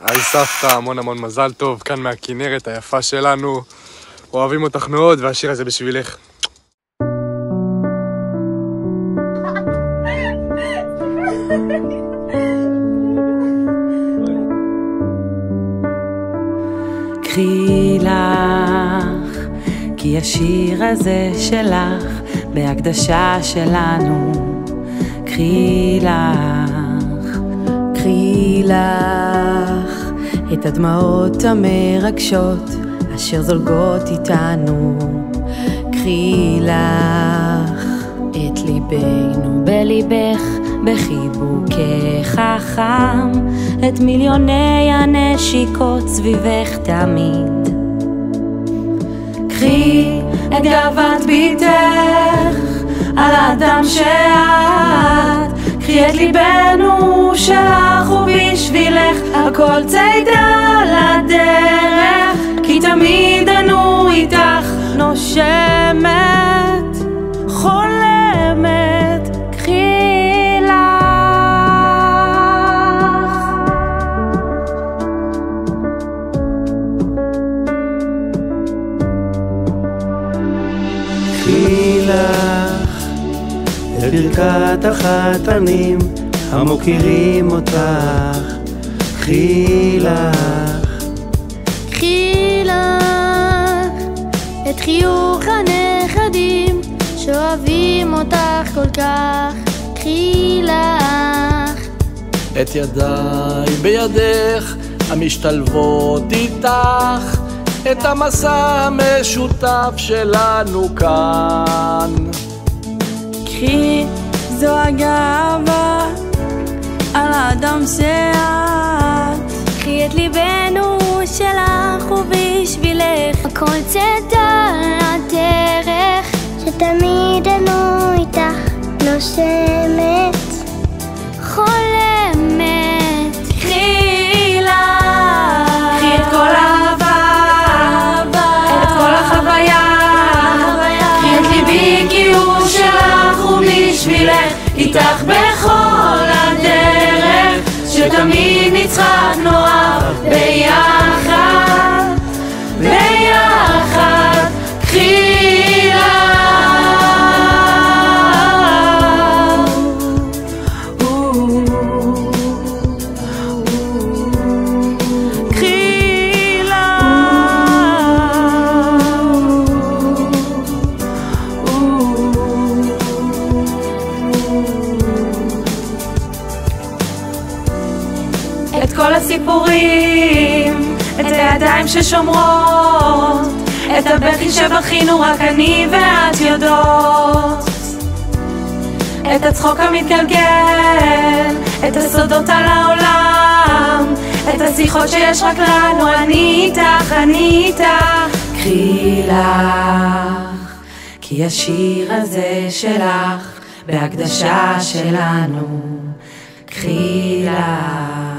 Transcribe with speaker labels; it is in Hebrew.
Speaker 1: היי סבתא, המון המון מזל טוב, כאן מהכנרת היפה שלנו. אוהבים אותך מאוד, והשיר הזה בשבילך.
Speaker 2: קחי לך, כי השיר הזה שלך בהקדשה שלנו. קחי לך, קחי לך את הדמעות המרגשות אשר זולגות איתנו. קחי לך את ליבנו בליבך בחיבוקך החם, את מיליוני הנשיקות סביבך תמיד. קחי את גאוות ביתך על האדם שאת, קחי את ליבנו שלך ובשבילך הכל צידה לדרך, כי תמיד אנו איתך נושמת חולמת. קחי לך,
Speaker 3: קחי לך את ברכת החתנים המוקירים אותך. קחי לך,
Speaker 4: קחי לך את חיוך הנכדים שאוהבים אותך כל כך. קחי לך
Speaker 5: את ידיי בידך המשתלבות איתך, את המסע המשותף שלנו כאן.
Speaker 2: קחי זו הגאווה על האדם שאת,
Speaker 4: קחי את ליבנו שלך ובשבילך הכל צידה לדרך, שתמיד אנו איתך נושמת חולמת.
Speaker 2: קחי לך, קחי את כל האהבה, את כל החוויה, קחי את ליבי כי הוא שלך ובשבילך איתך בכל הדרך, שתמיד נצחק נאהב ביחד, ביחד. קחי לך, קחי לך, את כל הסיפורים, את הידיים ששומרות, את הבכי שבכינו רק אני ואת יודעות, את הצחוק המתגלגל, את הסודות על העולם, את השיחות שיש רק לנו. אני איתך, אני איתך. קחי לך, כי השיר הזה שלך בהקדשה שלנו. קחי לך.